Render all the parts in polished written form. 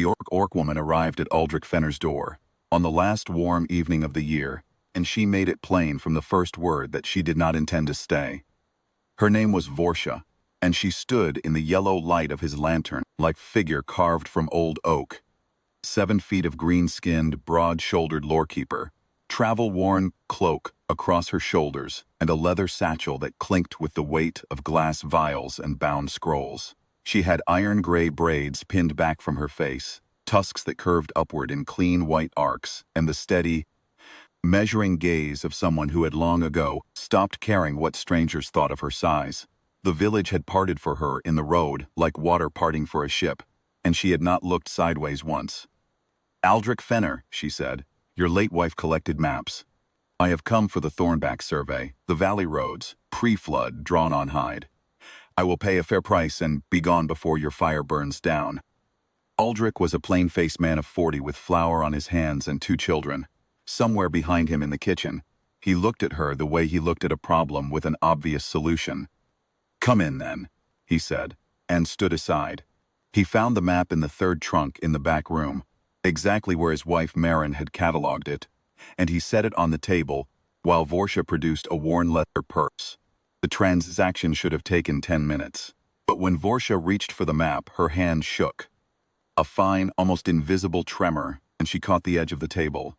The orc woman arrived at Aldrich Fenner's door on the last warm evening of the year, and she made it plain from the first word that she did not intend to stay. Her name was Vorsha, and she stood in the yellow light of his lantern like a figure carved from old oak. 7 feet of green-skinned, broad-shouldered Lorekeeper, travel-worn cloak across her shoulders, and a leather satchel that clinked with the weight of glass vials and bound scrolls. She had iron-gray braids pinned back from her face, tusks that curved upward in clean white arcs, and the steady, measuring gaze of someone who had long ago stopped caring what strangers thought of her size. The village had parted for her in the road like water parting for a ship, and she had not looked sideways once. "Aldrich Fenner," she said, "your late wife collected maps. I have come for the Thornback survey, the valley roads, pre-flood, drawn on hide. I will pay a fair price and be gone before your fire burns down." Aldrich was a plain-faced man of 40 with flour on his hands and 2 children. Somewhere behind him in the kitchen, he looked at her the way he looked at a problem with an obvious solution. "Come in, then," he said, and stood aside. He found the map in the 3rd trunk in the back room, exactly where his wife Maren had catalogued it, and he set it on the table while Vorsha produced a worn leather purse. The transaction should have taken 10 minutes, but when Vorsha reached for the map, her hand shook. A fine, almost invisible tremor, and she caught the edge of the table.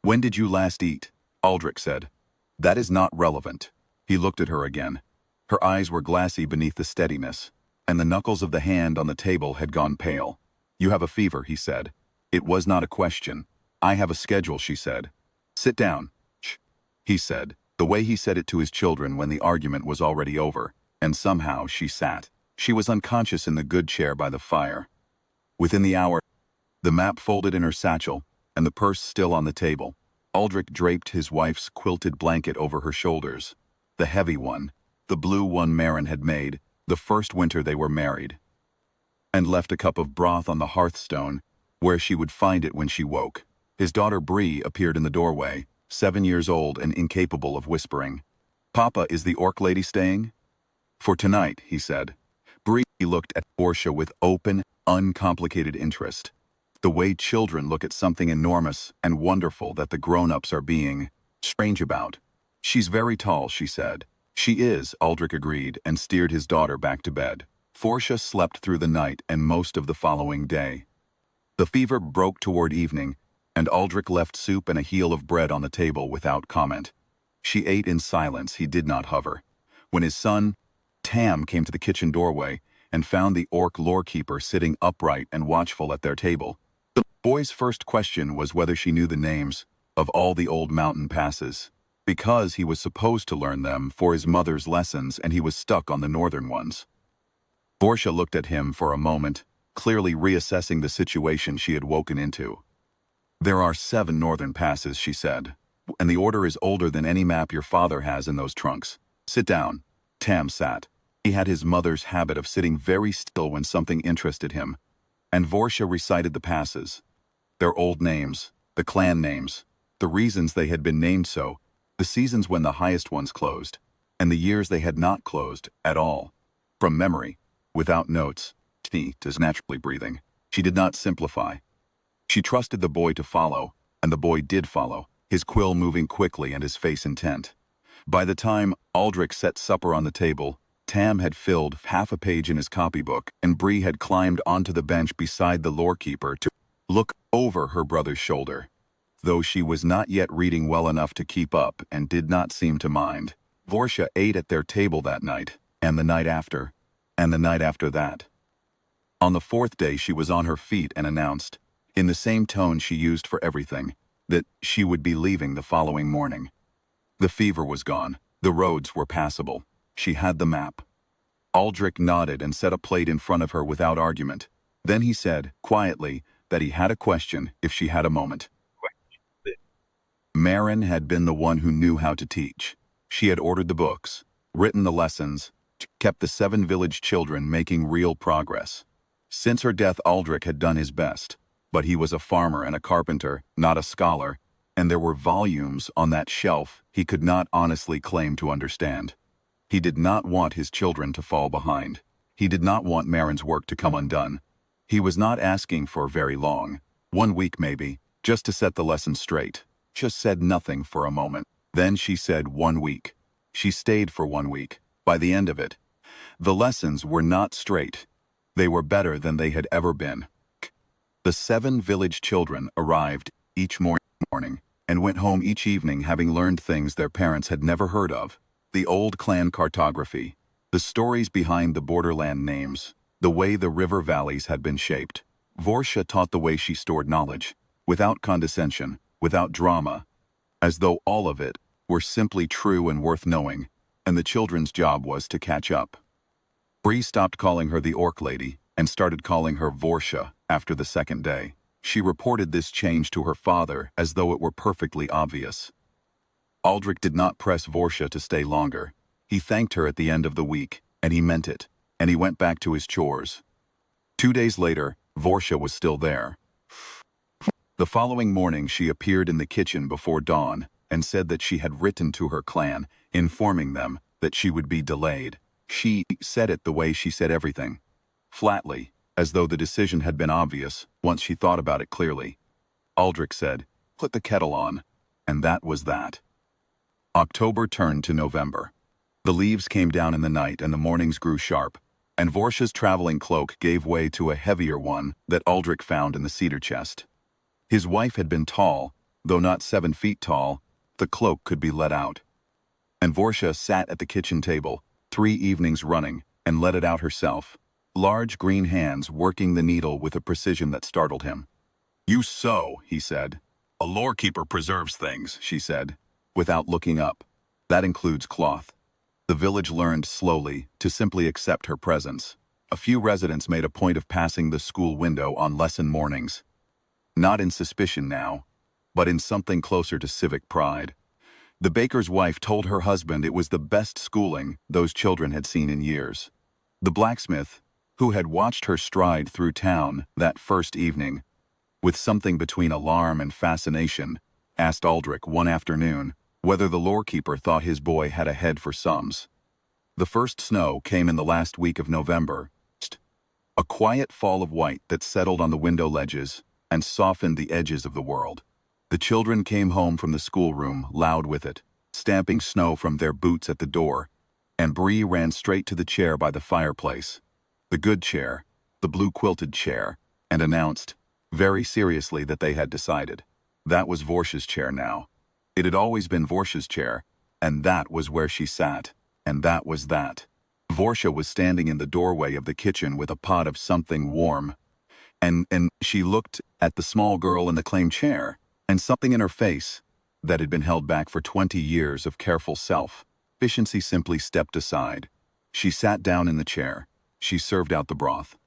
"When did you last eat?" Aldrich said. "That is not relevant." He looked at her again. Her eyes were glassy beneath the steadiness, and the knuckles of the hand on the table had gone pale. "You have a fever," he said. It was not a question. "I have a schedule," she said. "Sit down." "Shh," he said, the way he said it to his children when the argument was already over, and somehow she sat. She was unconscious in the good chair by the fire. Within the hour, the map folded in her satchel, and the purse still on the table, Aldrich draped his wife's quilted blanket over her shoulders. The heavy one, the blue one Maren had made, the first winter they were married, and left a cup of broth on the hearthstone, where she would find it when she woke. His daughter Bree appeared in the doorway, 7 years old and incapable of whispering. "Papa, is the orc lady staying?" "For tonight," he said. Bree looked at Vorsha with open, uncomplicated interest, the way children look at something enormous and wonderful that the grown-ups are being strange about. "She's very tall," she said. "She is," Aldrich agreed and steered his daughter back to bed. Vorsha slept through the night and most of the following day. The fever broke toward evening, and Aldrich left soup and a heel of bread on the table without comment. She ate in silence. He did not hover. When his son, Tam, came to the kitchen doorway and found the Orc Lorekeeper sitting upright and watchful at their table, the boy's first question was whether she knew the names of all the old mountain passes, because he was supposed to learn them for his mother's lessons and he was stuck on the northern ones. Vorsha looked at him for a moment, clearly reassessing the situation she had woken into. "There are 7 northern passes," she said, "and the order is older than any map your father has in those trunks. Sit down." Tam sat. He had his mother's habit of sitting very still when something interested him, and Vorsha recited the passes. Their old names, the clan names, the reasons they had been named so, the seasons when the highest ones closed, and the years they had not closed at all. From memory, without notes, she was naturally breathing. She did not simplify. She trusted the boy to follow, and the boy did follow, his quill moving quickly and his face intent. By the time Aldrich set supper on the table, Tam had filled half a page in his copybook, and Bree had climbed onto the bench beside the Lorekeeper to look over her brother's shoulder, though she was not yet reading well enough to keep up and did not seem to mind. Vorsha ate at their table that night, and the night after, and the night after that. On the 4th day she was on her feet and announced, in the same tone she used for everything, that she would be leaving the following morning. The fever was gone. The roads were passable. She had the map. Aldrich nodded and set a plate in front of her without argument. Then he said, quietly, that he had a question if she had a moment. Maren had been the one who knew how to teach. She had ordered the books, written the lessons, kept the 7 village children making real progress. Since her death, Aldrich had done his best, but he was a farmer and a carpenter, not a scholar, and there were volumes on that shelf he could not honestly claim to understand. He did not want his children to fall behind. He did not want Maren's work to come undone. He was not asking for very long. 1 week maybe, just to set the lesson straight. Just said nothing for a moment. Then she said 1 week. She stayed for 1 week. By the end of it, the lessons were not straight. They were better than they had ever been. The 7 village children arrived each morning and went home each evening having learned things their parents had never heard of. The old clan cartography, the stories behind the borderland names, the way the river valleys had been shaped. Vorsha taught the way she stored knowledge, without condescension, without drama, as though all of it were simply true and worth knowing, and the children's job was to catch up. Bree stopped calling her the Orc Lady and started calling her Vorsha after the second day. She reported this change to her father as though it were perfectly obvious. Aldrich did not press Vorsha to stay longer. He thanked her at the end of the week, and he meant it, and he went back to his chores. 2 days later, Vorsha was still there. The following morning she appeared in the kitchen before dawn and said that she had written to her clan, informing them that she would be delayed. She said it the way she said everything, flatly, as though the decision had been obvious once she thought about it clearly. Aldrich said, "Put the kettle on," and that was that. October turned to November. The leaves came down in the night and the mornings grew sharp, and Vorsha's traveling cloak gave way to a heavier one that Aldrich found in the cedar chest. His wife had been tall, though not 7 feet tall. The cloak could be let out. And Vorsha sat at the kitchen table, 3 evenings running, and let it out herself, large green hands working the needle with a precision that startled him. "You sew," he said. "A lorekeeper preserves things," she said, without looking up. "That includes cloth." The village learned slowly to simply accept her presence. A few residents made a point of passing the school window on lesson mornings. Not in suspicion now, but in something closer to civic pride. The baker's wife told her husband it was the best schooling those children had seen in years. The blacksmith, who had watched her stride through town that first evening, with something between alarm and fascination, asked Aldrich one afternoon whether the lorekeeper thought his boy had a head for sums. The first snow came in the last week of November, a quiet fall of white that settled on the window ledges and softened the edges of the world. The children came home from the schoolroom loud with it, stamping snow from their boots at the door, and Bree ran straight to the chair by the fireplace, the good chair, the blue-quilted chair, and announced, very seriously, that they had decided. That was Vorsha's chair now. It had always been Vorsha's chair, and that was where she sat, and that was that. Vorsha was standing in the doorway of the kitchen with a pot of something warm, and she looked at the small girl in the claimed chair, and something in her face that had been held back for 20 years of careful self-efficiency simply stepped aside. She sat down in the chair. She served out the broth.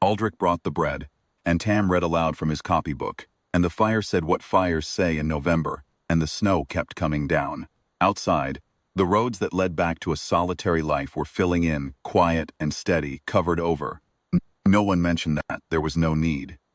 Aldrich brought the bread, and Tam read aloud from his copybook, and the fire said what fires say in November, and the snow kept coming down. Outside, the roads that led back to a solitary life were filling in, quiet and steady, covered over. No one mentioned that there was no need.